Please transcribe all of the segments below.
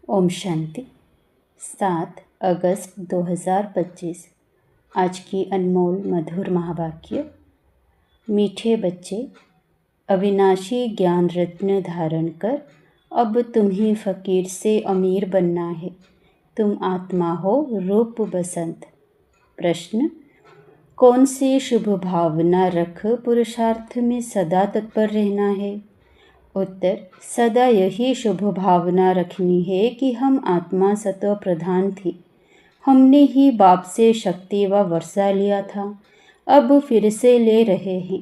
ओम शांति। 7 अगस्त 2025। आज की अनमोल मधुर महावाक्य। मीठे बच्चे, अविनाशी ज्ञान रत्न धारण कर अब तुम्हें फ़कीर से अमीर बनना है। तुम आत्मा हो रूप बसंत। प्रश्न, कौन सी शुभ भावना रख पुरुषार्थ में सदा तत्पर रहना है? उत्तर, सदा यही शुभ भावना रखनी है कि हम आत्मा सत्व प्रधान थी। हमने ही बाप से शक्ति व वर्षा लिया था, अब फिर से ले रहे हैं।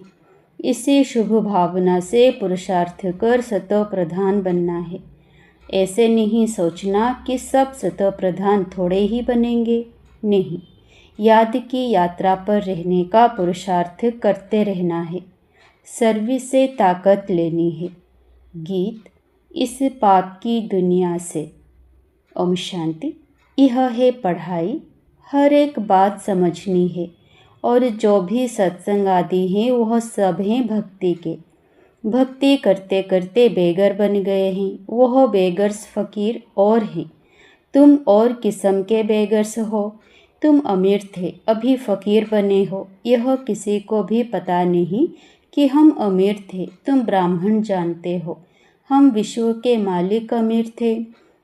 इसी शुभ भावना से पुरुषार्थ कर सत्व प्रधान बनना है। ऐसे नहीं सोचना कि सब सत्व प्रधान थोड़े ही बनेंगे। नहीं, याद की यात्रा पर रहने का पुरुषार्थ करते रहना है। सर्विस से ताकत लेनी है। गीत, इस पाप की दुनिया से। ओम शांति। यह है पढ़ाई, हर एक बात समझनी है। और जो भी सत्संग आदि हैं वह सब हैं भक्ति के। भक्ति करते करते बेगर बन गए हैं, वह बेगर्स फ़कीर और हैं। तुम और किस्म के बेगर्स हो। तुम अमीर थे, अभी फ़कीर बने हो। यह किसी को भी पता नहीं कि हम अमीर थे। तुम ब्राह्मण जानते हो, हम विश्व के मालिक अमीर थे।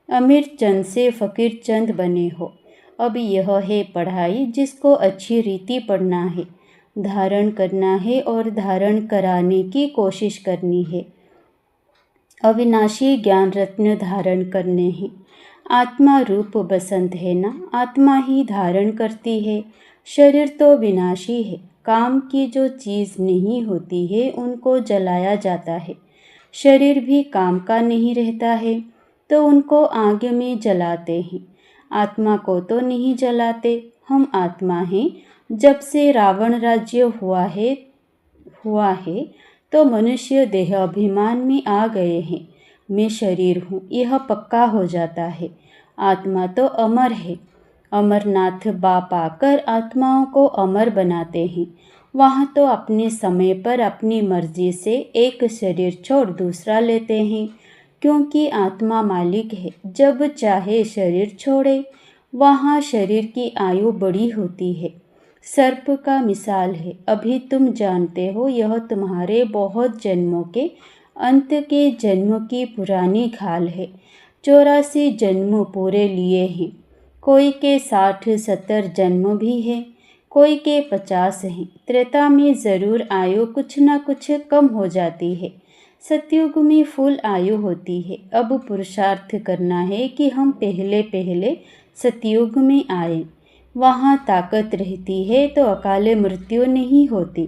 अमीर चंद से फ़कीर चंद बने हो। अब यह है पढ़ाई, जिसको अच्छी रीति पढ़ना है, धारण करना है और धारण कराने की कोशिश करनी है। अविनाशी ज्ञान रत्न धारण करने हैं। आत्मा रूप बसंत है ना, आत्मा ही धारण करती है। शरीर तो विनाशी है। काम की जो चीज़ नहीं होती है उनको जलाया जाता है। शरीर भी काम का नहीं रहता है तो उनको आग में जलाते हैं। आत्मा को तो नहीं जलाते। हम आत्मा हैं। जब से रावण राज्य हुआ है तो मनुष्य देह अभिमान में आ गए हैं। मैं शरीर हूँ, यह पक्का हो जाता है। आत्मा तो अमर है। अमरनाथ बाप आकर आत्माओं को अमर बनाते हैं। वहाँ तो अपने समय पर अपनी मर्जी से एक शरीर छोड़ दूसरा लेते हैं, क्योंकि आत्मा मालिक है। जब चाहे शरीर छोड़े। वहाँ शरीर की आयु बड़ी होती है। सर्प का मिसाल है। अभी तुम जानते हो यह तुम्हारे बहुत जन्मों के अंत के जन्म की पुरानी खाल है। 84 जन्म पूरे लिए हैं। कोई के 60-70 जन्म भी है, कोई के 50 हैं। त्रेता में ज़रूर आयु कुछ न कुछ कम हो जाती है। सतयुग में फुल आयु होती है। अब पुरुषार्थ करना है कि हम पहले पहले सतयुग में आए। वहाँ ताकत रहती है तो अकाले मृत्यु नहीं होती।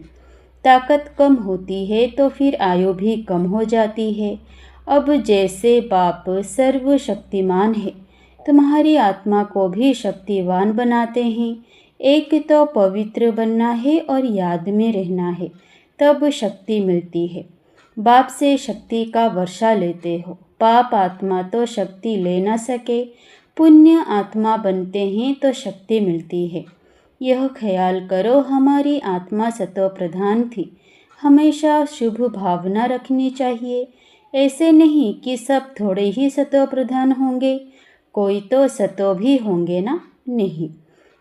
ताकत कम होती है तो फिर आयु भी कम हो जाती है। अब जैसे बाप सर्वशक्तिमान है, तुम्हारी आत्मा को भी शक्तिवान बनाते हैं। एक तो पवित्र बनना है और याद में रहना है, तब शक्ति मिलती है। बाप से शक्ति का वर्षा लेते हो। पाप आत्मा तो शक्ति ले न सके, पुण्य आत्मा बनते हैं तो शक्ति मिलती है। यह ख्याल करो, हमारी आत्मा सत्व प्रधान थी। हमेशा शुभ भावना रखनी चाहिए। ऐसे नहीं कि सब थोड़े ही सत्व प्रधान होंगे, कोई तो सत्व भी होंगे ना। नहीं,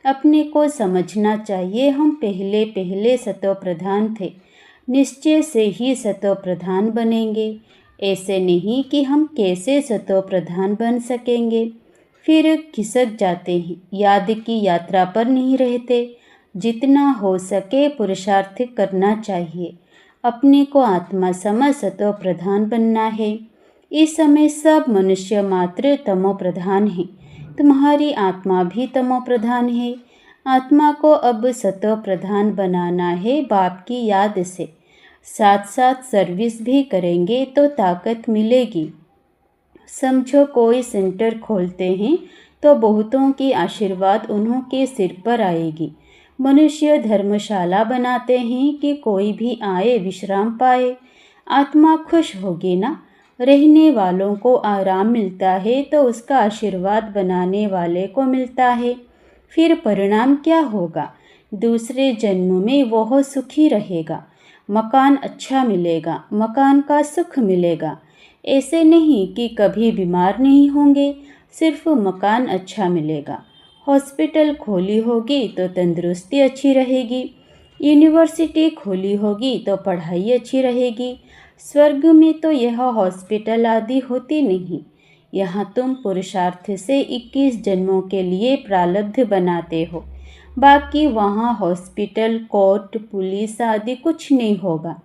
अपने को समझना चाहिए हम पहले पहले सत्व प्रधान थे। निश्चय से ही सत्व प्रधान बनेंगे। ऐसे नहीं कि हम कैसे सत्व प्रधान बन सकेंगे, फिर खिसक जाते हैं, याद की यात्रा पर नहीं रहते। जितना हो सके पुरुषार्थ करना चाहिए। अपने को आत्मा समझ सत्व प्रधान बनना है। इस समय सब मनुष्य मात्र तमो प्रधान हैं। तुम्हारी आत्मा भी तमो प्रधान है। आत्मा को अब सत्व प्रधान बनाना है बाप की याद से। साथ साथ सर्विस भी करेंगे तो ताकत मिलेगी। समझो कोई सेंटर खोलते हैं तो बहुतों की आशीर्वाद उन्हों के सिर पर आएगी। मनुष्य धर्मशाला बनाते हैं कि कोई भी आए विश्राम पाए। आत्मा खुश होगी ना। रहने वालों को आराम मिलता है तो उसका आशीर्वाद बनाने वाले को मिलता है। फिर परिणाम क्या होगा? दूसरे जन्म में वह सुखी रहेगा। मकान अच्छा मिलेगा, मकान का सुख मिलेगा। ऐसे नहीं कि कभी बीमार नहीं होंगे, सिर्फ मकान अच्छा मिलेगा। हॉस्पिटल खोली होगी तो तंदुरुस्ती अच्छी रहेगी। यूनिवर्सिटी खोली होगी तो पढ़ाई अच्छी रहेगी। स्वर्ग में तो यह हॉस्पिटल आदि होती नहीं। यहाँ तुम पुरुषार्थ से 21 जन्मों के लिए प्रारब्ध बनाते हो। बाकी वहाँ हॉस्पिटल, कोर्ट, पुलिस आदि कुछ नहीं होगा।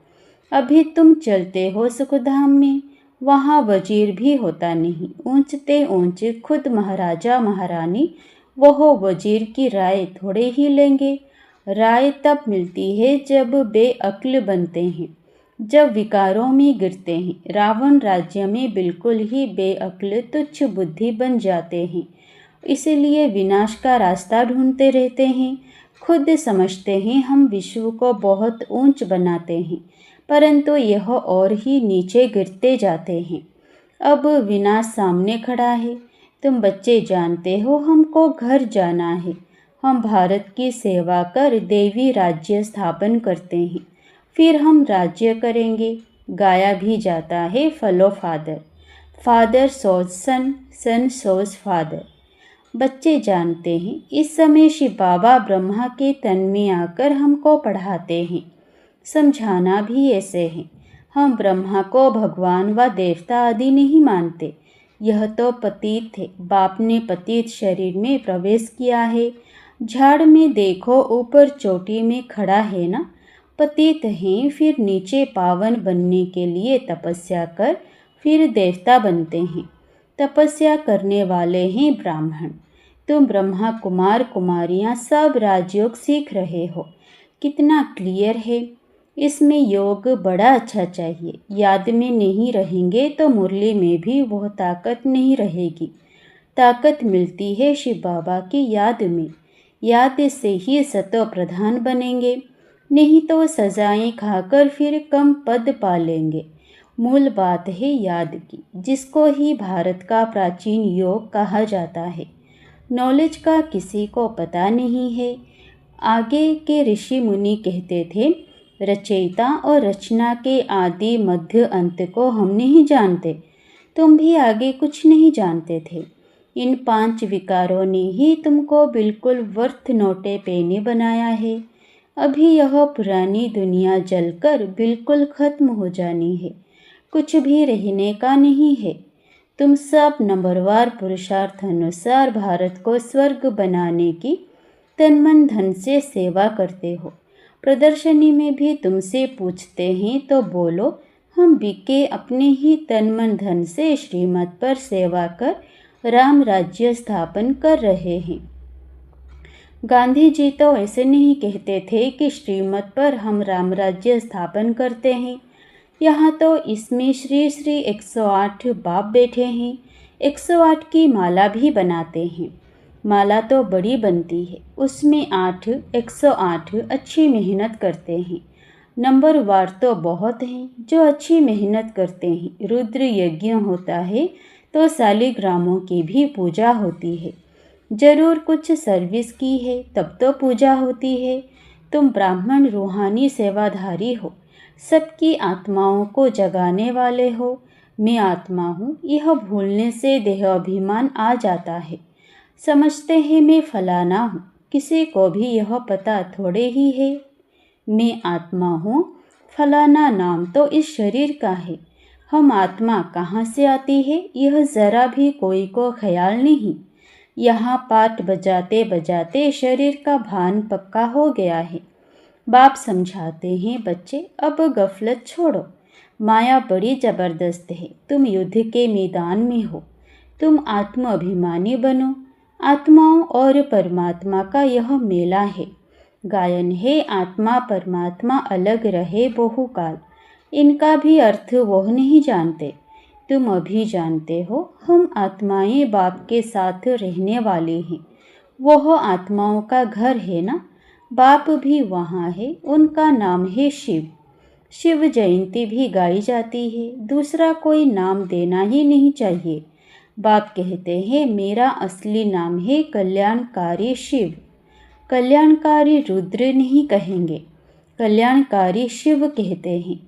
अभी तुम चलते हो सुखधाम में, वहाँ वजीर भी होता नहीं। ऊंचते ऊंचे खुद महाराजा महारानी वह वजीर की राय थोड़े ही लेंगे। राय तब मिलती है जब बेअक्ल बनते हैं, जब विकारों में गिरते हैं। रावण राज्य में बिल्कुल ही बेअक्ल तुच्छ बुद्धि बन जाते हैं, इसलिए विनाश का रास्ता ढूंढते रहते हैं। खुद समझते हैं हम विश्व को बहुत ऊंच बनाते हैं, परंतु यह और ही नीचे गिरते जाते हैं। अब विनाश सामने खड़ा है। तुम बच्चे जानते हो हमको घर जाना है। हम भारत की सेवा कर देवी राज्य स्थापन करते हैं, फिर हम राज्य करेंगे। गाया भी जाता है फॉलो फादर, फादर सोज सन, सन सोज फादर। बच्चे जानते हैं इस समय शिव बाबा ब्रह्मा के तन में आकर हमको पढ़ाते हैं। समझाना भी ऐसे है। हम ब्रह्मा को भगवान व देवता आदि नहीं मानते। यह तो पतित थे। बाप ने पतित शरीर में प्रवेश किया है। झाड़ में देखो, ऊपर चोटी में खड़ा है ना। पतित हैं, फिर नीचे पावन बनने के लिए तपस्या कर फिर देवता बनते हैं। तपस्या करने वाले हैं ब्राह्मण। तुम ब्रह्मा कुमार कुमारियाँ सब राजयोग सीख रहे हो। कितना क्लियर है। इसमें योग बड़ा अच्छा चाहिए। याद में नहीं रहेंगे तो मुरली में भी वह ताकत नहीं रहेगी। ताकत मिलती है शिव बाबा की याद में। याद से ही सतो प्रधान बनेंगे, नहीं तो सजाएं खाकर फिर कम पद पा लेंगे। मूल बात है याद की, जिसको ही भारत का प्राचीन योग कहा जाता है। नॉलेज का किसी को पता नहीं है। आगे के ऋषि मुनि कहते थे, रचयिता और रचना के आदि मध्य अंत को हम नहीं जानते। तुम भी आगे कुछ नहीं जानते थे। इन 5 विकारों ने ही तुमको बिल्कुल वर्थ नोटे पेने बनाया है। अभी यह पुरानी दुनिया जलकर बिल्कुल खत्म हो जानी है। कुछ भी रहने का नहीं है। तुम सब नंबरवार पुरुषार्थ अनुसार भारत को स्वर्ग बनाने की तन मन धन से सेवा करते हो। प्रदर्शनी में भी तुमसे पूछते हैं तो बोलो, हम बिके अपने ही तन मन धन से श्रीमत पर सेवा कर राम राज्य स्थापन कर रहे हैं। गांधी जी तो ऐसे नहीं कहते थे कि श्रीमत पर हम राम राज्य स्थापन करते हैं। यहाँ तो इसमें श्री श्री 108 बाप बैठे हैं। 108 की माला भी बनाते हैं। माला तो बड़ी बनती है, उसमें 108 अच्छी मेहनत करते हैं। नंबरवार तो बहुत हैं जो अच्छी मेहनत करते हैं। रुद्र यज्ञ होता है तो शालिग्रामों की भी पूजा होती है। जरूर कुछ सर्विस की है तब तो पूजा होती है। तुम ब्राह्मण रूहानी सेवाधारी हो, सबकी आत्माओं को जगाने वाले हो। मैं आत्मा हूँ, यह भूलने से देह अभिमान आ जाता है। समझते हैं मैं फलाना हूँ, किसी को भी यह पता थोड़े ही है। मैं आत्मा हूँ, फलाना नाम तो इस शरीर का है। हम आत्मा कहाँ से आती है यह ज़रा भी कोई को ख्याल नहीं। यहाँ पाठ बजाते बजाते शरीर का भान पक्का हो गया है। बाप समझाते हैं, बच्चे अब गफलत छोड़ो। माया बड़ी ज़बरदस्त है। तुम युद्ध के मैदान में हो। तुम आत्म अभिमानी बनो। आत्माओं और परमात्मा का यह मेला है। गायन है, आत्मा परमात्मा अलग रहे बहुकाल। इनका भी अर्थ वह नहीं जानते। तुम अभी जानते हो। हम आत्माएं बाप के साथ रहने वाले हैं। वह आत्माओं का घर है ना। बाप भी वहाँ है। उनका नाम है शिव। शिव जयंती भी गाई जाती है। दूसरा कोई नाम देना ही नहीं चाहिए। बाप कहते हैं, मेरा असली नाम है कल्याणकारी शिव। कल्याणकारी रुद्र नहीं कहेंगे, कल्याणकारी शिव कहते हैं।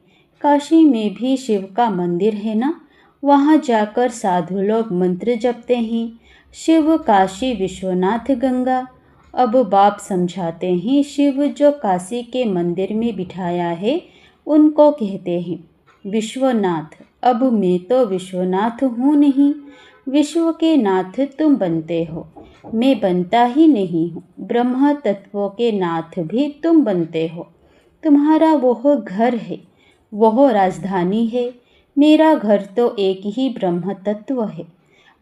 काशी में भी शिव का मंदिर है ना। वहाँ जाकर साधु लोग मंत्र जपते हैं, शिव काशी विश्वनाथ गंगा। अब बाप समझाते हैं, शिव जो काशी के मंदिर में बिठाया है उनको कहते हैं विश्वनाथ। अब मैं तो विश्वनाथ हूँ नहीं, विश्व के नाथ तुम बनते हो, मैं बनता ही नहीं हूँ। ब्रह्म तत्वों के नाथ भी तुम बनते हो। तुम्हारा वह घर है, वह राजधानी है। मेरा घर तो एक ही ब्रह्म तत्व है।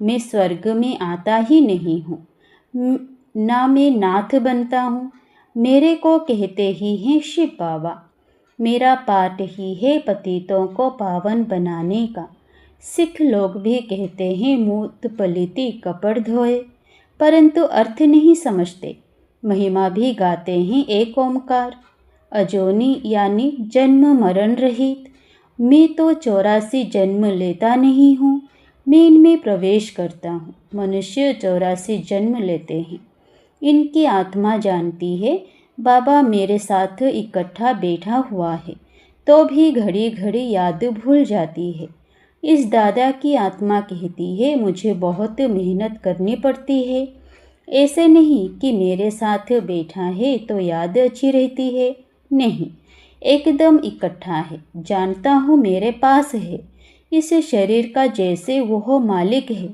मैं स्वर्ग में आता ही नहीं हूँ, ना मैं नाथ बनता हूँ। मेरे को कहते ही हैं शिव बाबा। मेरा पाठ ही है पतितों को पावन बनाने का। सिख लोग भी कहते हैं मूत पलिति कपड़ धोए, परंतु अर्थ नहीं समझते। महिमा भी गाते हैं एक ओमकार, अजोनी यानी जन्म मरण रहित। मैं तो 84 जन्म लेता नहीं हूँ, मैं इनमें प्रवेश करता हूँ। मनुष्य 84 जन्म लेते हैं। इनकी आत्मा जानती है बाबा मेरे साथ इकट्ठा बैठा हुआ है, तो भी घड़ी घड़ी याद भूल जाती है। इस दादा की आत्मा कहती है मुझे बहुत मेहनत करनी पड़ती है। ऐसे नहीं कि मेरे साथ बैठा है तो याद अच्छी रहती है, नहीं, एकदम इकट्ठा है। जानता हूँ मेरे पास है, इस शरीर का जैसे वह मालिक है,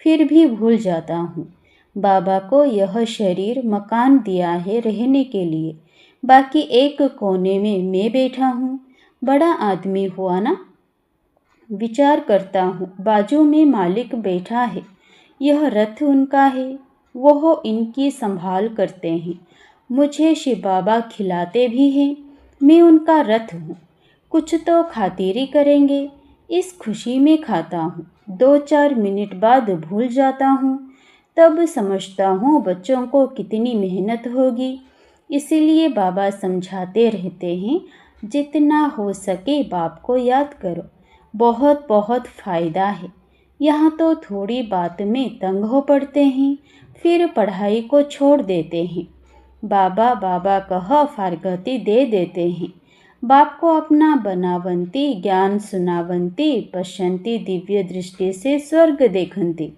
फिर भी भूल जाता हूँ। बाबा को यह शरीर मकान दिया है रहने के लिए, बाकी एक कोने में मैं बैठा हूँ। बड़ा आदमी हुआ ना। विचार करता हूँ बाजू में मालिक बैठा है, यह रथ उनका है, वह इनकी संभाल करते हैं। मुझे शिव बाबा खिलाते भी हैं, मैं उनका रथ हूँ। कुछ तो खातिरी करेंगे, इस खुशी में खाता हूँ। 2-4 मिनट बाद भूल जाता हूँ, तब समझता हूँ बच्चों को कितनी मेहनत होगी। इसीलिए बाबा समझाते रहते हैं जितना हो सके बाप को याद करो, बहुत बहुत फ़ायदा है। यहाँ तो थोड़ी बात में तंग हो पड़ते हैं, फिर पढ़ाई को छोड़ देते हैं। बाबा बाबा कह फारगती दे देते हैं। बाप को अपना बनावंती ज्ञान सुनावंती पश्यंती दिव्य दृष्टि से स्वर्ग देखंती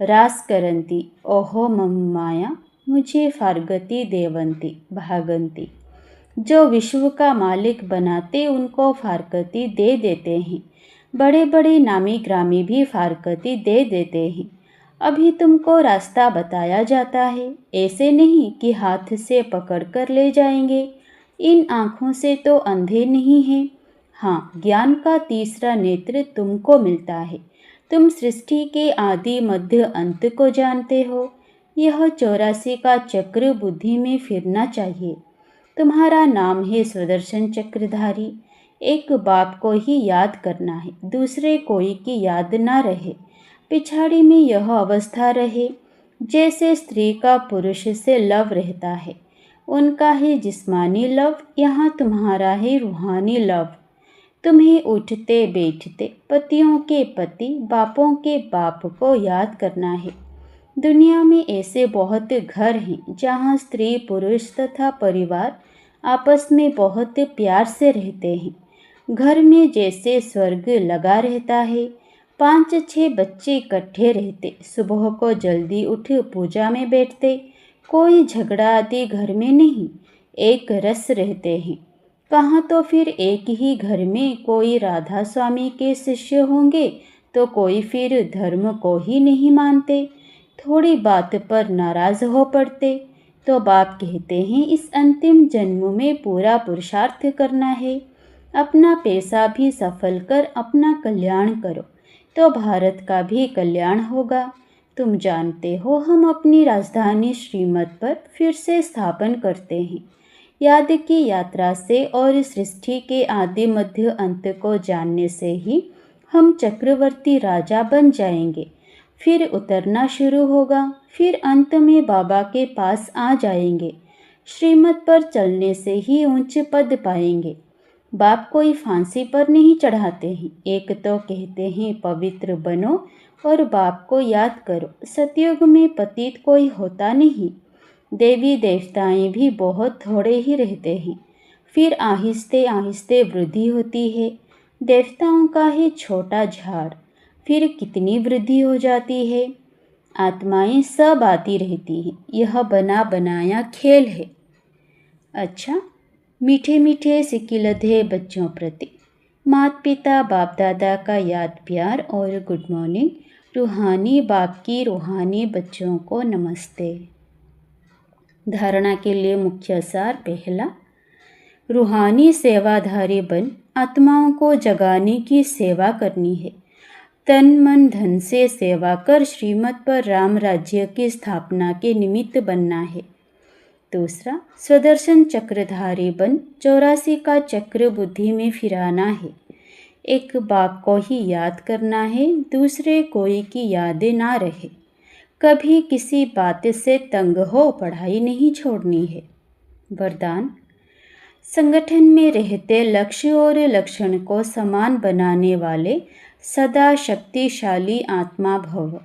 रास करंती ओहो मम माया मुझे फारगती देवंती भागंती। जो विश्व का मालिक बनाते उनको फारगती दे देते हैं। बड़े बड़े नामी ग्रामी भी फारगती दे देते हैं। अभी तुमको रास्ता बताया जाता है, ऐसे नहीं कि हाथ से पकड़ कर ले जाएंगे। इन आँखों से तो अंधे नहीं हैं। हाँ, ज्ञान का तीसरा नेत्र तुमको मिलता है। तुम सृष्टि के आदि मध्य अंत को जानते हो। यह 84 का चक्र बुद्धि में फिरना चाहिए। तुम्हारा नाम है सुदर्शन चक्रधारी। एक बाप को ही याद करना है, दूसरे कोई की याद ना रहे। पिछाड़ी में यह अवस्था रहे जैसे स्त्री का पुरुष से लव रहता है, उनका है जिस्मानी लव, यहाँ तुम्हारा है रूहानी लव। तुम्हें उठते बैठते पतियों के पति बापों के बाप को याद करना है। दुनिया में ऐसे बहुत घर हैं जहाँ स्त्री पुरुष तथा परिवार आपस में बहुत प्यार से रहते हैं। घर में जैसे स्वर्ग लगा रहता है। 5-6 बच्चे इकट्ठे रहते, सुबह को जल्दी उठ पूजा में बैठते, कोई झगड़ा आदि घर में नहीं, एक रस रहते हैं। कहाँ तो फिर एक ही घर में कोई राधा स्वामी के शिष्य होंगे तो कोई फिर धर्म को ही नहीं मानते, थोड़ी बात पर नाराज हो पड़ते। तो बाप कहते हैं इस अंतिम जन्म में पूरा पुरुषार्थ करना है, अपना पैसा भी सफल कर अपना कल्याण करो, तो भारत का भी कल्याण होगा। तुम जानते हो हम अपनी राजधानी श्रीमत पर फिर से स्थापन करते हैं। याद की यात्रा से और सृष्टि के आदि मध्य अंत को जानने से ही हम चक्रवर्ती राजा बन जाएंगे। फिर उतरना शुरू होगा, फिर अंत में बाबा के पास आ जाएंगे। श्रीमत पर चलने से ही ऊंच पद पाएंगे। बाप कोई फांसी पर नहीं चढ़ाते हैं। एक तो कहते हैं पवित्र बनो और बाप को याद करो। सतयुग में पतित कोई होता नहीं, देवी देवताएं भी बहुत थोड़े ही रहते हैं। फिर आहिस्ते आहिस्ते वृद्धि होती है। देवताओं का है छोटा झाड़, फिर कितनी वृद्धि हो जाती है। आत्माएं सब आती रहती हैं, यह बना बनाया खेल है। अच्छा, मीठे मीठे सिकिलधे बच्चों प्रति माता पिता बाप दादा का याद प्यार और गुड मॉर्निंग। रूहानी बाप की रूहानी बच्चों को नमस्ते। धारणा के लिए मुख्य सार। पहला, रूहानी सेवाधारी बन आत्माओं को जगाने की सेवा करनी है। तन मन धन से सेवा कर श्रीमत पर राम राज्य की स्थापना के निमित्त बनना है। दूसरा, स्वदर्शन चक्रधारी बन 84 का चक्र बुद्धि में फिराना है। एक बाप को ही याद करना है, दूसरे कोई की यादें ना रहे। कभी किसी बात से तंग हो पढ़ाई नहीं छोड़नी है। वरदान, संगठन में रहते लक्ष्य और लक्षण को समान बनाने वाले सदा शक्तिशाली आत्मा भव।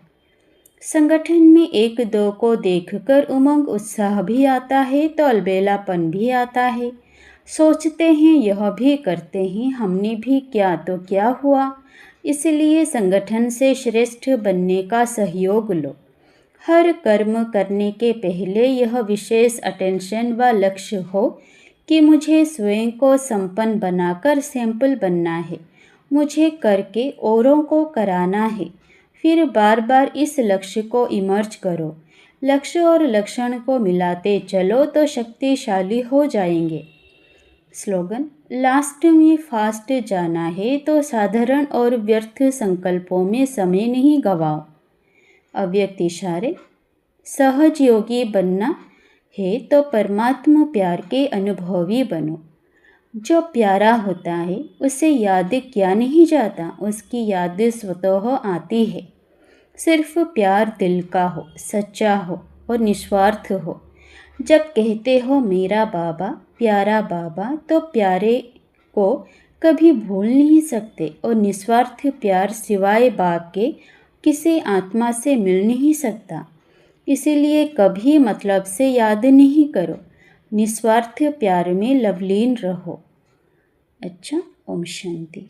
संगठन में एक दो को देखकर उमंग उत्साह भी आता है तो अलबेलापन भी आता है। सोचते हैं यह भी करते हैं, हमने भी क्या तो क्या हुआ। इसलिए संगठन से श्रेष्ठ बनने का सहयोग लो। हर कर्म करने के पहले यह विशेष अटेंशन व लक्ष्य हो कि मुझे स्वयं को संपन्न बनाकर सैंपल बनना है, मुझे करके औरों को कराना है। फिर बार बार इस लक्ष्य को इमर्ज करो। लक्ष्य और लक्षण को मिलाते चलो तो शक्तिशाली हो जाएंगे। स्लोगन, लास्ट में फास्ट जाना है तो साधारण और व्यर्थ संकल्पों में समय नहीं गवाओ। अव्यक्त इशारे, सहज योगी बनना है तो परमात्मा प्यार के अनुभवी बनो। जो प्यारा होता है उसे याद किया नहीं जाता, उसकी याद स्वतः आती है। सिर्फ प्यार दिल का हो, सच्चा हो और निस्वार्थ हो। जब कहते हो मेरा बाबा, प्यारा बाबा, तो प्यारे को कभी भूल नहीं सकते और निस्वार्थ प्यार सिवाय बाप के किसी आत्मा से मिल नहीं सकता। इसीलिए कभी मतलब से याद नहीं करो, निस्वार्थ प्यार में लवलीन रहो। अच्छा, ओम शांति।